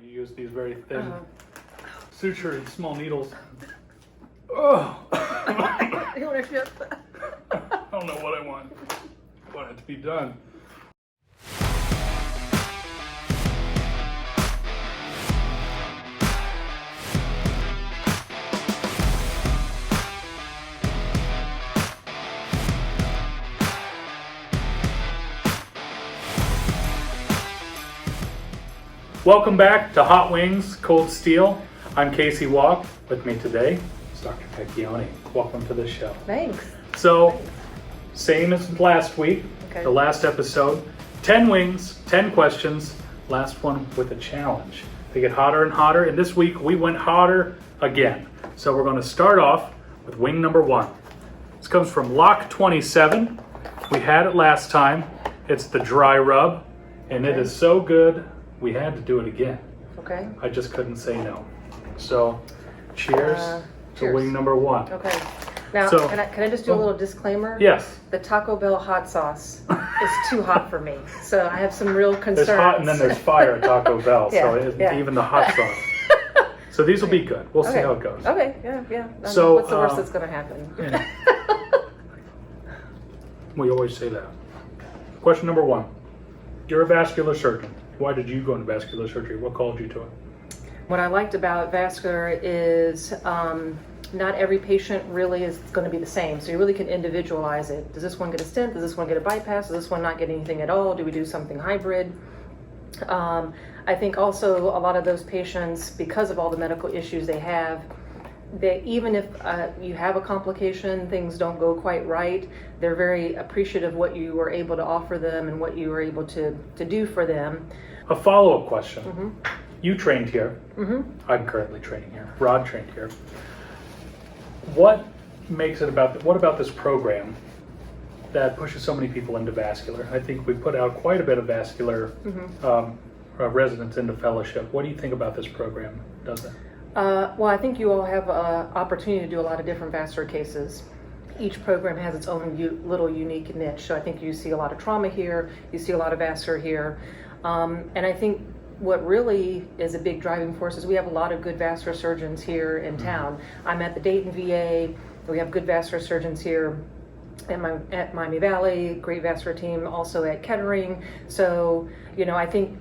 You use these very thin, sutured small needles. Oh! Ownership. I don't know what I want. I want it to be done. Welcome back to Hot Wings, Cold Steel. I'm Casey Walk. With me today is Dr. Pecchioni. Welcome to the show. Thanks. So, same as last week, the last episode, 10 wings, 10 questions, last one with a challenge. They get hotter and hotter, and this week we went hotter again. So we're going to start off with wing number 1. This comes from Lock 27. We had it last time. It's the dry rub, and it is so good, we had to do it again. Okay. I just couldn't say no. So, cheers to cheers. wing number 1. Okay. Now, So- can I just do a little disclaimer? Yes. The Taco Bell hot sauce is too hot for me, so I have some real concerns. There's hot and then there's fire at Taco Bell, so Yeah, it's yeah. even the hot sauce. So these will be good. We'll see Okay. how it goes. Okay, yeah. So, What's the worst that's going to happen? Yeah. We always say that. Question number 1. You're a vascular surgeon. Why did you go into vascular surgery? What called you to it? What I liked about vascular is not every patient really is going to be the same, so you really can individualize it. Does this one get a stent? Does this one get a bypass? Does this one not get anything at all? Do we do something hybrid? I think also a lot of those patients, because of all the medical issues they have, they, even if you have a complication, things don't go quite right, they're very appreciative of what you were able to offer them and what you were able to do for them. A follow-up question. Mm-hmm. You trained here. Mm-hmm. I'm currently training here. Rod trained here. What about this program that pushes so many people into vascular? I think we put out quite a bit of vascular residents into fellowship. What do you think about this program? Does it? Well, I think you all have an opportunity to do a lot of different vascular cases. Each program has its own little unique niche. So I think you see a lot of trauma here, you see a lot of vascular here. And I think what really is a big driving force is we have a lot of good vascular surgeons here in town. I'm at the Dayton VA. We have good vascular surgeons here at Miami Valley, great vascular team also at Kettering. So, I think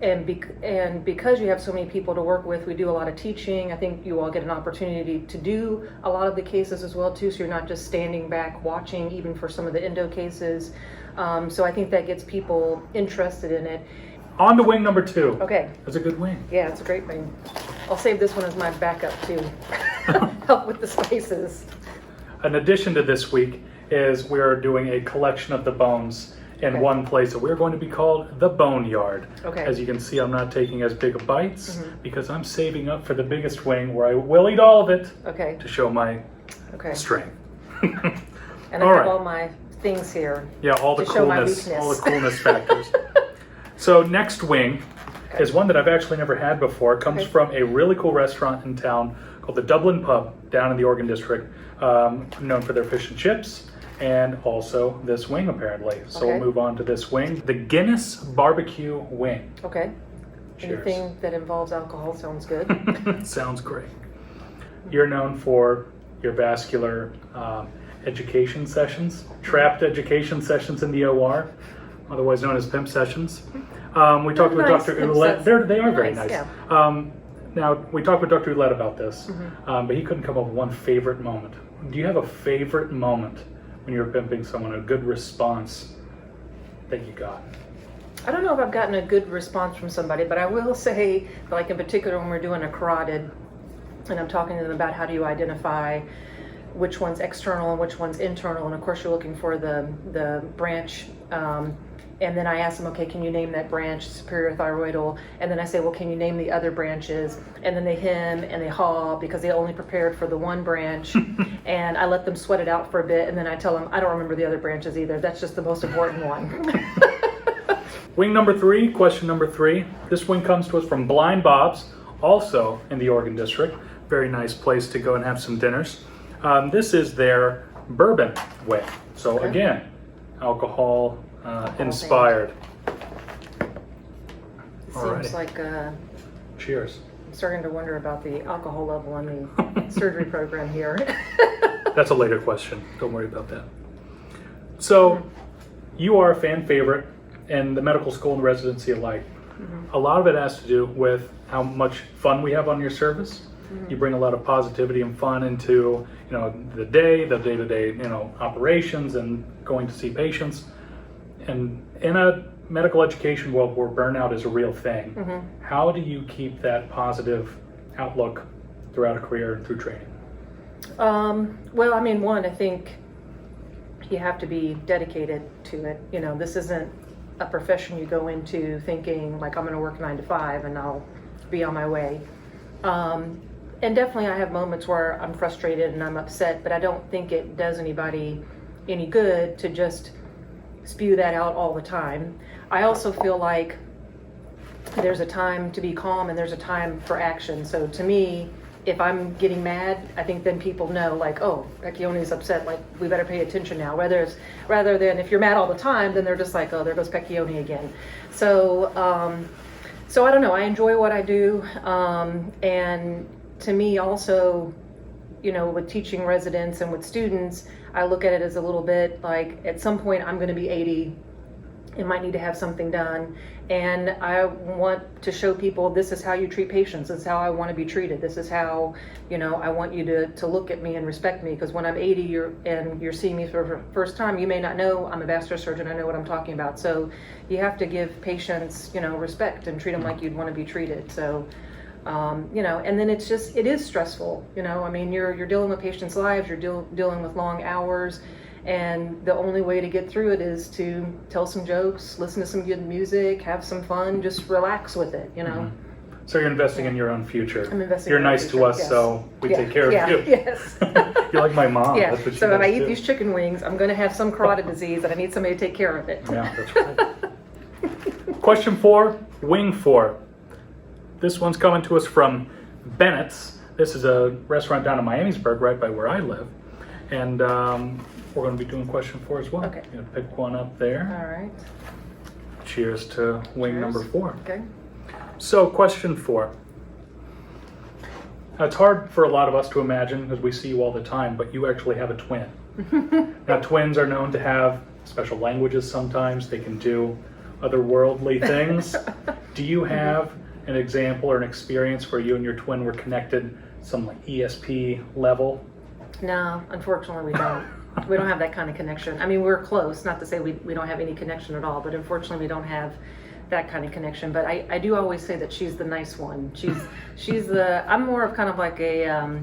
and because you have so many people to work with, we do a lot of teaching. I think you all get an opportunity to do a lot of the cases as well too, so you're not just standing back watching even for some of the endo cases. So I think that gets people interested in it. On to wing number 2. Okay. That's a good wing. Yeah, it's a great wing. I'll save this one as my backup to help with the spices. An addition to this week is we're doing a collection of the bones in one place. So we're going to be called the Bone Yard. Okay. As you can see, I'm not taking as big of bites because I'm saving up for the biggest wing where I will eat all of it to show my strength. And I have all my things here. Yeah, all the coolness factors. So next wing is one that I've actually never had before. It comes from a really cool restaurant in town called the Dublin Pub down in the Oregon District, known for their fish and chips. And also this wing, apparently. So we'll move on to this wing. The Guinness barbecue wing. Okay. Cheers. Anything that involves alcohol sounds good. Sounds great. You're known for your vascular education sessions, trapped education sessions in the OR, otherwise known as pimp sessions. We talked with Dr. Ouellette. They are very nice. Yeah. Now, we talked with Dr. Ouellette about this, but he couldn't come up with one favorite moment. Do you have a favorite moment when you're pimping someone, a good response that you got? I don't know if I've gotten a good response from somebody, but I will say, like in particular when we're doing a carotid, and I'm talking to them about how do you identify which one's external and which one's internal, and of course you're looking for the branch, and then I ask them, okay, can you name that branch, superior thyroidal? And then I say, well, can you name the other branches? And then they hem and they haw because they only prepared for the one branch. And I let them sweat it out for a bit, and then I tell them, I don't remember the other branches either. That's just the most important one. Wing number 3, question number 3. This wing comes to us from Blind Bob's, also in the Oregon District. Very nice place to go and have some dinners. This is their bourbon wing. So again, alcohol inspired. Seems like Cheers. I'm starting to wonder about the alcohol level on the surgery program here. That's a later question. Don't worry about that. So, you are a fan favorite in the medical school and residency alike. A lot of it has to do with how much fun we have on your service. You bring a lot of positivity and fun into, the day-to-day, operations and going to see patients. And in a medical education world where burnout is a real thing, how do you keep that positive outlook throughout a career and through training? Well, I mean, one, I think you have to be dedicated to it. This isn't a profession you go into thinking like I'm going to work 9 to 5 and I'll be on my way. And definitely I have moments where I'm frustrated and I'm upset, but I don't think it does anybody any good to just spew that out all the time. I also feel like there's a time to be calm and there's a time for action. So to me, if I'm getting mad, I think then people know like, oh, Pecchioni's upset, like we better pay attention now. Rather than if you're mad all the time, then they're just like, oh, there goes Pecchioni again. So I don't know, I enjoy what I do. And to me also, with teaching residents and with students, I look at it as a little bit like at some point I'm going to be 80 and might need to have something done. And I want to show people this is how you treat patients. This is how I want to be treated. This is how, I want you to look at me and respect me. Because when I'm 80 you're seeing me for the first time, you may not know I'm a vascular surgeon. I know what I'm talking about. So you have to give patients, respect and treat them like you'd want to be treated. So and then it is stressful, I mean, you're dealing with patients' lives, you're dealing with long hours, and the only way to get through it is to tell some jokes, listen to some good music, have some fun, just relax with it, So you're investing in your own future. I'm investing You're in my nice future, to us, yes. so we take care of you. Yes. You're like my mom. Yeah. That's what she So if I does, eat too. these chicken wings, I'm going to have some carotid disease, and I need somebody to take care of it. Yeah, that's right. Question 4, Wing 4. This one's coming to us from Bennett's. This is a restaurant down in Miamisburg, right by where I live. And we're going to be doing question 4 as well. Okay. You're going to pick one up there. All right. Cheers to wing Cheers. number 4. Okay. So, question 4. Now, it's hard for a lot of us to imagine because we see you all the time, but you actually have a twin. Now, twins are known to have special languages sometimes. They can do otherworldly things. Do you have an example or an experience where you and your twin were connected some like ESP level? No, unfortunately we don't. We don't have that kind of connection. I mean, we're close, not to say we don't have any connection at all, but unfortunately we don't have that kind of connection. But I do always say that she's the nice one. I'm more of kind of like a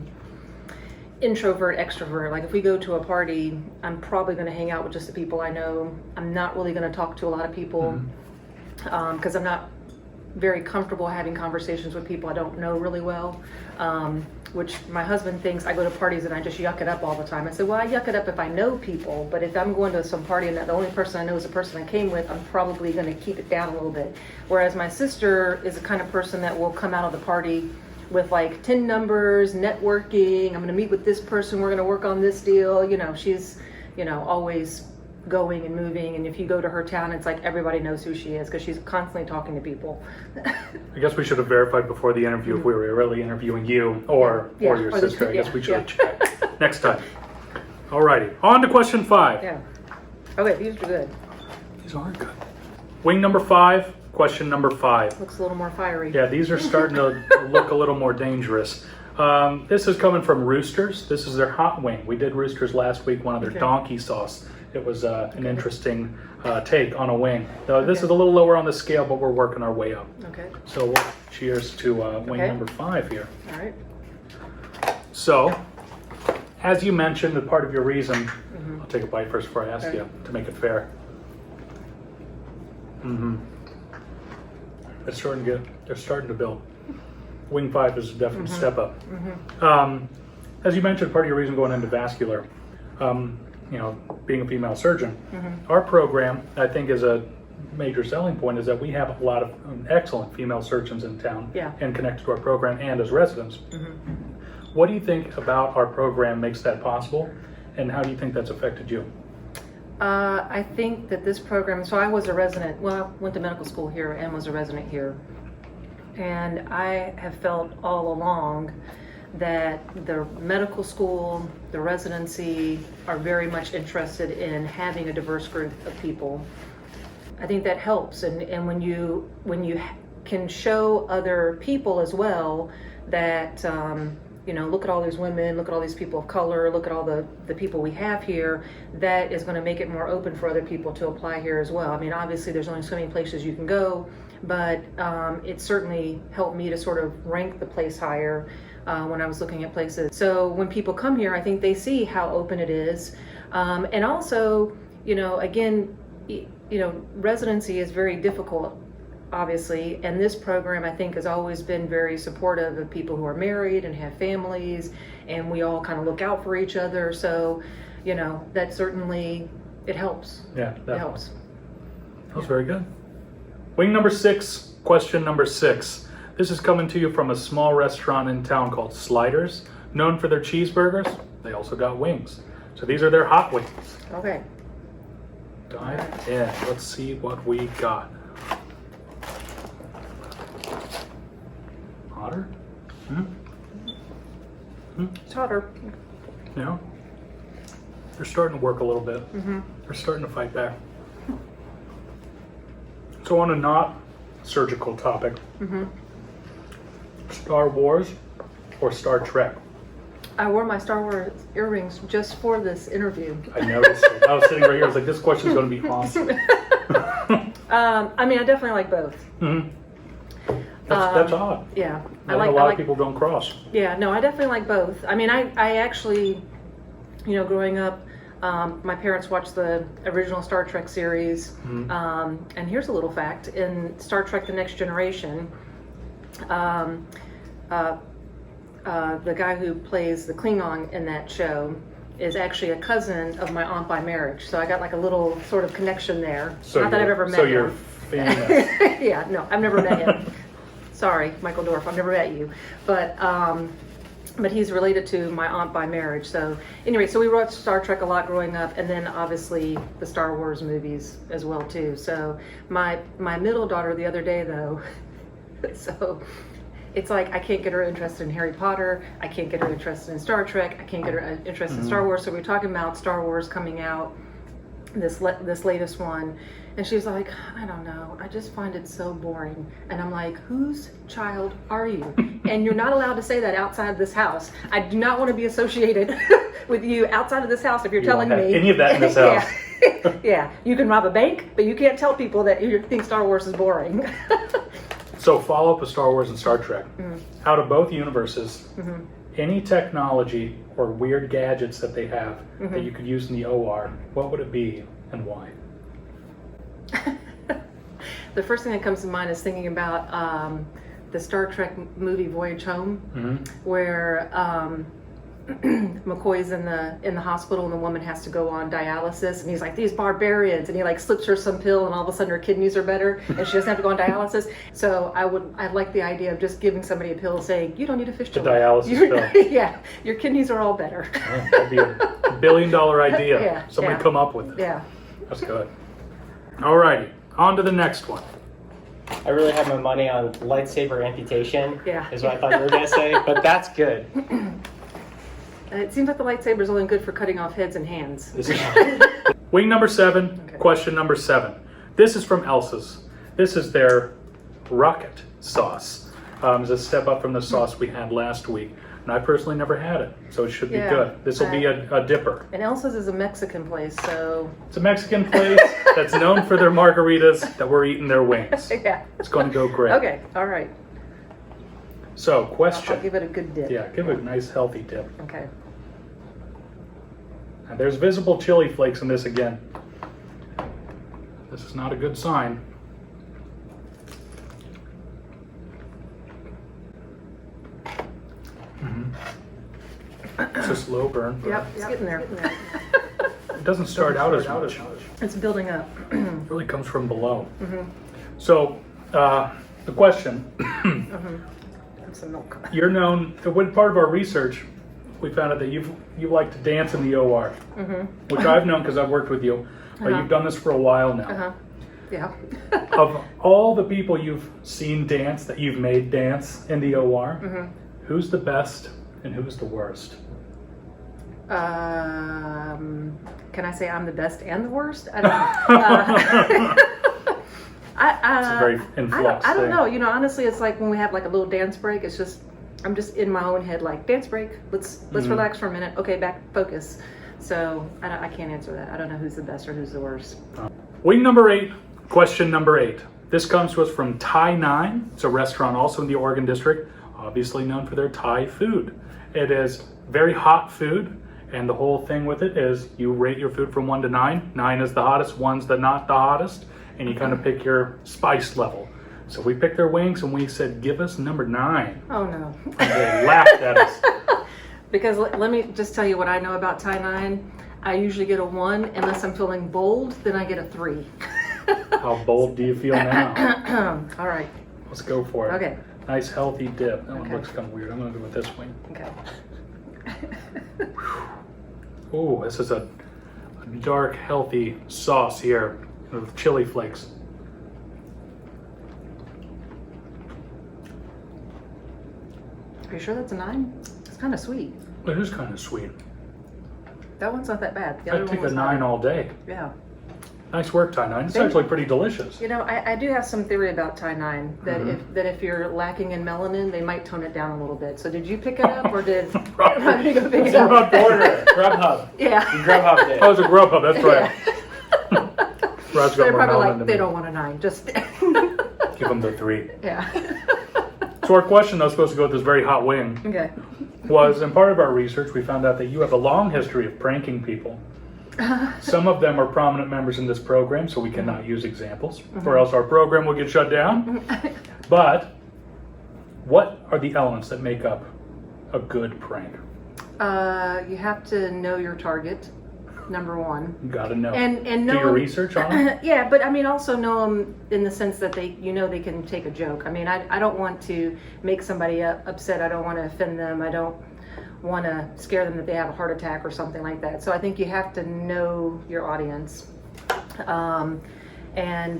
introvert, extrovert. Like if we go to a party, I'm probably going to hang out with just the people I know. I'm not really going to talk to a lot of people because I'm not very comfortable having conversations with people I don't know really well, which my husband thinks I go to parties and I just yuck it up all the time. I said, well, I yuck it up if I know people, but if I'm going to some party and the only person I know is the person I came with, I'm probably going to keep it down a little bit. Whereas my sister is the kind of person that will come out of the party with like 10 numbers, networking, I'm going to meet with this person, we're going to work on this deal. She's, always going and moving, and if you go to her town, it's like everybody knows who she is because she's constantly talking to people. I guess we should have verified before the interview if we were really interviewing you or your sister. I guess we should have checked next time. Alrighty, on to question 5. Yeah. Okay, these are good. These are good. Wing number 5, question number 5. Looks a little more fiery. Yeah, these are starting to look a little more dangerous. This is coming from Roosters. This is their hot wing. We did Roosters last week, one of their donkey sauce. It was an interesting take on a wing. Now, this is a little lower on the scale, but we're working our way up. Okay. So cheers to wing number 5 here. All right. So, as you mentioned, the part of your reason, I'll take a bite first before I ask you to make it fair. They're starting to build. Wing 5 is a definite step up. As you mentioned, part of your reason going into vascular, being a female surgeon, our program, I think, is a major selling point is that we have a lot of excellent female surgeons in town and connected to our program and as residents. What do you think about our program makes that possible, and how do you think that's affected you? I think that this program, so I was a resident, well, I went to medical school here and was a resident here. And I have felt all along that the medical school, the residency are very much interested in having a diverse group of people. I think that helps, and when you can show other people as well that look at all these women, look at all these people of color, look at all the people we have here, that is going to make it more open for other people to apply here as well. I mean, obviously there's only so many places you can go, but it certainly helped me to sort of rank the place higher when I was looking at places. So when people come here, I think they see how open it is. And also, again, residency is very difficult, obviously, and this program I think has always been very supportive of people who are married and have families, and we all kind of look out for each other. So, that certainly, it helps. Yeah, definitely. It helps. That was very good. Wing number 6, question number 6. This is coming to you from a small restaurant in town called Sliders. Known for their cheeseburgers, they also got wings. So these are their hot wings. Okay. Dive in. Let's see what we got. Hotter? It's hotter. Yeah. They're starting to work a little bit. They're starting to fight back. So on a not surgical topic, Star Wars or Star Trek? I wore my Star Wars earrings just for this interview. I noticed it. I was sitting right here. I was like, this question's going to be awesome. I mean, I definitely like both. That's odd. Yeah. I like a lot of people don't cross. Yeah, no, I definitely like both. I mean, I actually, growing up, my parents watched the original Star Trek series. And here's a little fact. In Star Trek The Next Generation, the guy who plays the Klingon in that show is actually a cousin of my aunt by marriage. So I got like a little sort of connection there. So Not that I've ever met him. So you're famous. Yeah, no, I've never met him. Sorry, Michael Dorff, I've never met you. But he's related to my aunt by marriage. So anyway, so we watched Star Trek a lot growing up, and then obviously the Star Wars movies as well too. So my middle daughter the other day though, so it's like I can't get her interested in Harry Potter, I can't get her interested in Star Trek, I can't get her interested in Star Wars. So we're talking about Star Wars coming out, this latest one, and she's like, I don't know, I just find it so boring. And I'm like, whose child are you? And you're not allowed to say that outside of this house. I do not want to be associated with you outside of this house if you're telling me any of that in this house. Yeah, you can rob a bank, but you can't tell people that you think Star Wars is boring. So follow up with Star Wars and Star Trek. Out of both universes, any technology or weird gadgets that they have that you could use in the OR, what would it be and why? The first thing that comes to mind is thinking about the Star Trek movie Voyage Home, where McCoy's in the hospital and the woman has to go on dialysis, and he's like, these barbarians, and he like slips her some pill and all of a sudden her kidneys are better and she doesn't have to go on dialysis. So I'd like the idea of just giving somebody a pill saying, you don't need a fistula. The dialysis pill. Yeah, your kidneys are all better. That'd be a $1 billion idea. Yeah, Somebody come up with it. Yeah. That's good. Alrighty, on to the next one. I really had my money on lightsaber amputation. Yeah. Is what I thought you were going to say, but that's good. It seems like the lightsaber is only good for cutting off heads and hands. This is Wing number 7, question number 7. This is from Elsa's. This is their rocket sauce. It's a step up from the sauce we had last week. And I personally never had it, so it should be good. This will be a dipper. And Elsa's is a Mexican place, so... It's a Mexican place that's known for their margaritas that we're eating their wings. Yeah. It's going to go great. Okay, all right. So, question. I'll give it a good dip. Yeah, give it a nice healthy dip. Okay. And there's visible chili flakes in this again. This is not a good sign. It's a slow burn. Yep, it's getting there. It doesn't start out as much. It's building up. It really comes from below. So, the question. Have some milk. You're known, when part of our research, we found out that you like to dance in the OR, which I've known because I've worked with you. But you've done this for a while now. Yeah. Of all the people you've seen dance, that you've made dance in the OR, who's the best and who's the worst? Can I say I'm the best and the worst? I don't know. It's a very influx I don't thing. know. You know, honestly, it's like when we have like a little dance break. It's just I'm just in my own head, like dance break. Let's relax for a minute. Okay, back focus. So I can't answer that. I don't know who's the best or who's the worst. Wing number 8, question number 8. This comes to us from Thai 9. It's a restaurant also in the Oregon District, obviously known for their Thai food. It is very hot food, and the whole thing with it is you rate your food from 1 to 9. 9 is the hottest, 1's the not the hottest, and you kind of pick your spice level. So we picked their wings and we said, give us number 9. Oh no. And they laughed at us. Because let me just tell you what I know about Thai 9. I usually get a 1 unless I'm feeling bold, then I get a 3. How bold do you feel now? All right. Let's go for it. Okay. Nice healthy dip. That one Okay. looks kind of weird. I'm going to go with this wing. Okay. Oh, this is a dark, healthy sauce here with chili flakes. Are you sure that's a 9? It's kind of sweet. It is kind of sweet. That one's not that bad. The other I'd take one a was 9 hotter. all day. Yeah. Nice work, Thai 9. It's Thank actually pretty delicious. You know, I do have some theory about Thai 9 that if you're lacking in melanin, they might tone it down a little bit. So did you pick it up or did Rodney go pick it up? Order it. Grubhub. Yeah. You Grubhub did. Oh, it's a Grubhub, that's right. Rod's So got they're more probably melanin like, than they me. don't want a 9. Just Give them the 3. yeah. So our question that was supposed to go with this very hot wing Okay. was, in part of our research, we found out that you have a long history of pranking people. Some of them are prominent members in this program, so we cannot use examples, or else our program will get shut down. But what are the elements that make up a good prank? You have to know your target, number 1. You gotta know. And Do know your research on it. Yeah, but I mean also know them in the sense that they can take a joke. I mean, I don't want to make somebody upset. I don't want to offend them. I don't want to scare them that they have a heart attack or something like that. So I think you have to know your audience, and then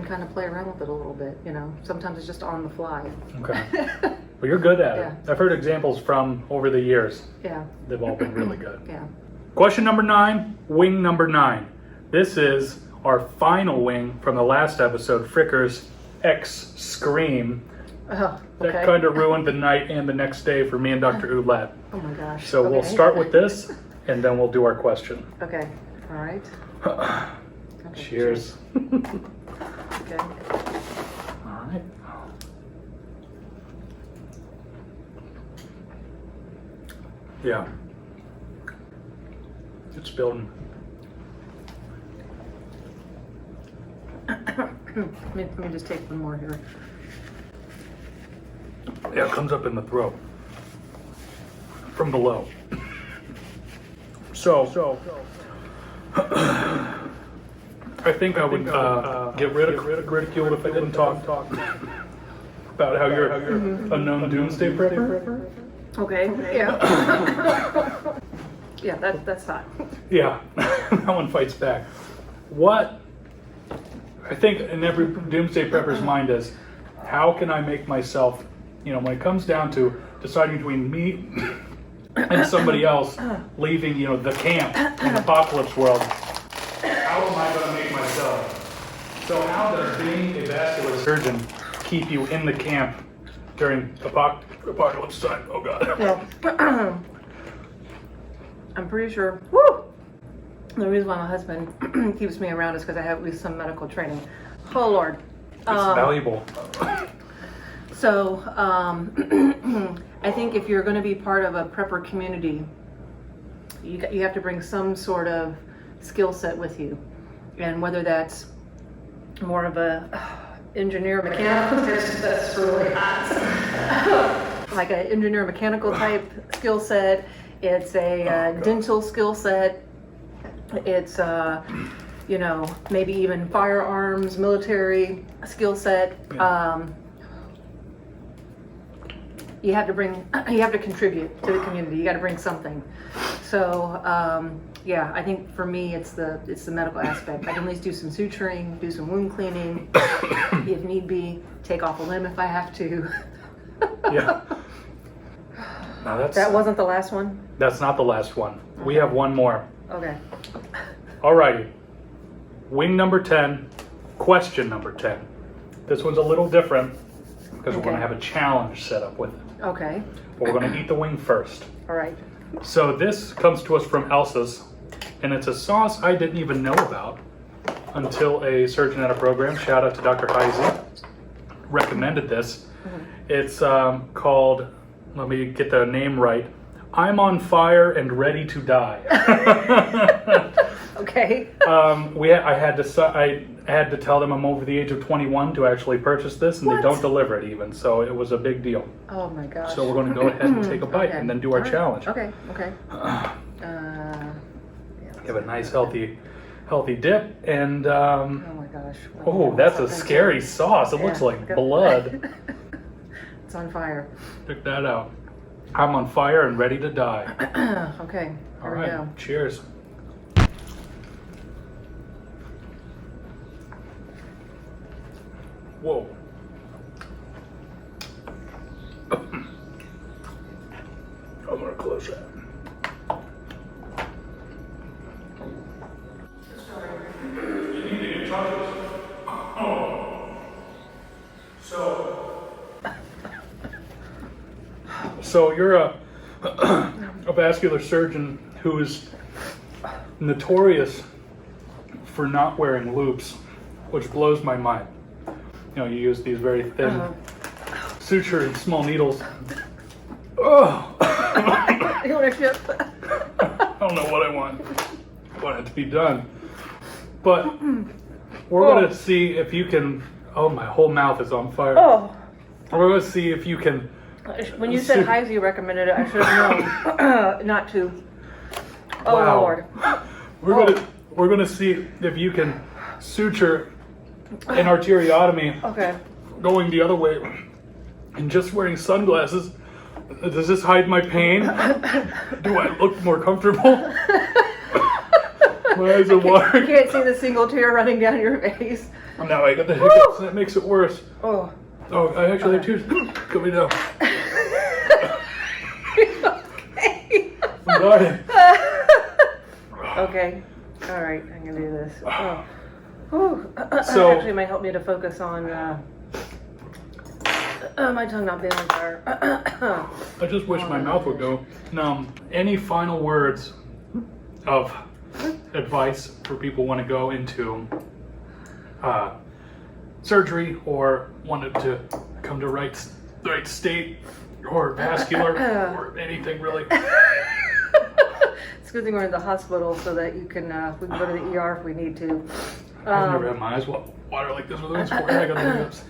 kind of play around with it a little bit. You know, sometimes it's just on the fly. Okay. Well, you're good at it. Yeah. I've heard examples from over the years. Yeah. They've all been really good. Yeah. Question number 9, wing number 9. This is our final wing from the last episode, Fricker's X Scream. Oh, That okay. kind of ruined the night and the next day for me and Dr. Ouellette. Oh my gosh. So we'll Okay. start with this, and then we'll do our question. Okay. All right. Okay. Cheers. Okay. All right. Yeah. It's building. Let me just take one more here. Yeah, it comes up in the throat from below. So I think I would get ridiculed if I didn't talk about how you're a known doomsday prepper. Okay. Yeah. Yeah, that's hot. Yeah, that one fights back. What I think in every doomsday prepper's mind is, how can I make myself, when it comes down to deciding between me and somebody else leaving, the camp in apocalypse world, how am I going to make myself? So how does being a vascular surgeon keep you in the camp during apocalypse time? Oh God. Well, I'm pretty sure. Woo! The reason why my husband keeps me around is because I have at least some medical training. Oh Lord. It's valuable. So I think if you're going to be part of a prepper community, you have to bring some sort of skill set with you, and whether that's more of a engineer mechanical, that's really hot. Like an engineer mechanical type skill set. It's a dental skill set. It's maybe even firearms, military skill set. You have to contribute to the community. You got to bring something. So yeah, I think for me it's the medical aspect. I can at least do some suturing, do some wound cleaning, if need be, take off a limb if I have to. Yeah. Now That wasn't the last one? that's not the last one. We have one more. Okay. Alrighty. Wing number 10, question number 10. This one's a little different because we're going to Okay. have a challenge set up with it. Okay. But we're going to eat the wing first. All right. So this comes to us from Elsa's, and it's a sauce I didn't even know about until a surgeon at a program, shout out to Dr. Heisey, recommended this. It's called, let me get the name right, I'm on fire and ready to die. Okay. I had to tell them I'm over the age of 21 to actually purchase this, and What? they don't deliver it even, so it was a big deal. Oh my gosh. So we're going to go ahead and take a bite Okay. and then do our All right. challenge. Okay. Okay. Have a nice healthy dip, and Oh my gosh. oh, that's a scary sauce. It looks like blood. It's on fire. Check that out. I'm on fire and ready to die. Okay. All Here we right, go. cheers. Whoa. I'm gonna close that. You need to get touches. Oh. So you're a vascular surgeon who's notorious for not wearing loops, which blows my mind. You know, you use these very thin suture and small needles. Oh, You want a chip? I don't know what I want. I want it to be done. But we're gonna see if you can. Oh, my whole mouth is on fire. Oh. We're gonna see if you can. When you said Heisey recommended it, I should have known not to. Oh Wow. Lord. We're gonna see if you can suture an arteriotomy Okay. going the other way and just wearing sunglasses. Does this hide my pain? Do I look more comfortable? My eyes are You watering. can't see the single tear running down your face. Now I got the hiccups. That makes it worse. Oh. Oh, I actually have tears coming down. Okay. I'm dying. Okay. All right. I'm gonna do this. Oh. Whew. So- Actually, it might help me to focus on my tongue not being on fire. I just wish my mouth would go numb. Any final words of advice for people who want to go into surgery or wanted to come to right state or vascular or anything really? It's a good thing we're in the hospital so that you can we can go to the ER if we need to. I've never had my eyes water like this with a sport. I got the hiccups.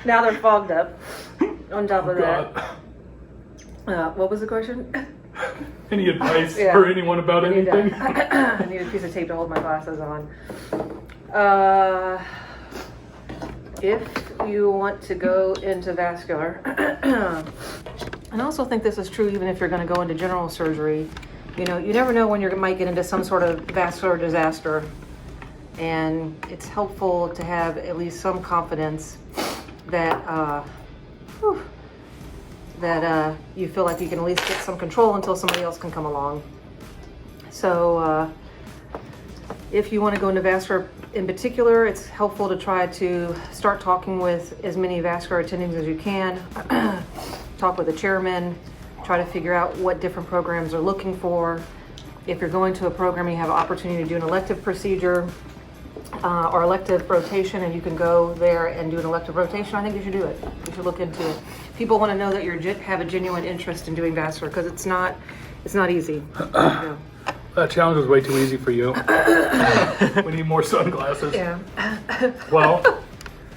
Now they're fogged up. On top of God. that, what was the question? Any advice Yeah. for anyone about I need, anything? I need a piece of tape to hold my glasses on. If you want to go into vascular, and I also think this is true even if you're going to go into general surgery, you know, you never know when you might get into some sort of vascular disaster. And it's helpful to have at least some confidence that you feel like you can at least get some control until somebody else can come along. So if you want to go into vascular in particular, it's helpful to try to start talking with as many vascular attendings as you can. Talk with the chairman, try to figure out what different programs are looking for. If you're going to a program, you have an opportunity to do an elective procedure or elective rotation, and you can go there and do an elective rotation. I think you should do it. You should look into it. People want to know that you have a genuine interest in doing vascular because it's not easy. That challenge was way too easy for you. We need more sunglasses. Yeah. Well,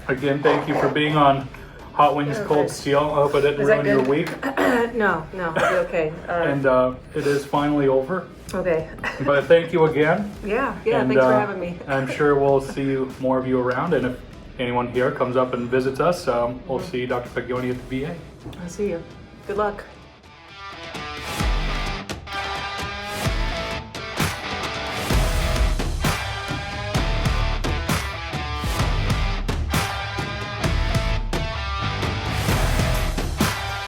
again, thank you for being on Hot Wings Cold Steel. I hope I didn't Was that ruin your good? week. No, it'll be okay. And it is finally over. Okay. But thank you again. Yeah, And, thanks for having me. I'm sure we'll see more of you around. And if anyone here comes up and visits us, we'll see Dr. Pecchioni at the VA. I'll see you. Good luck.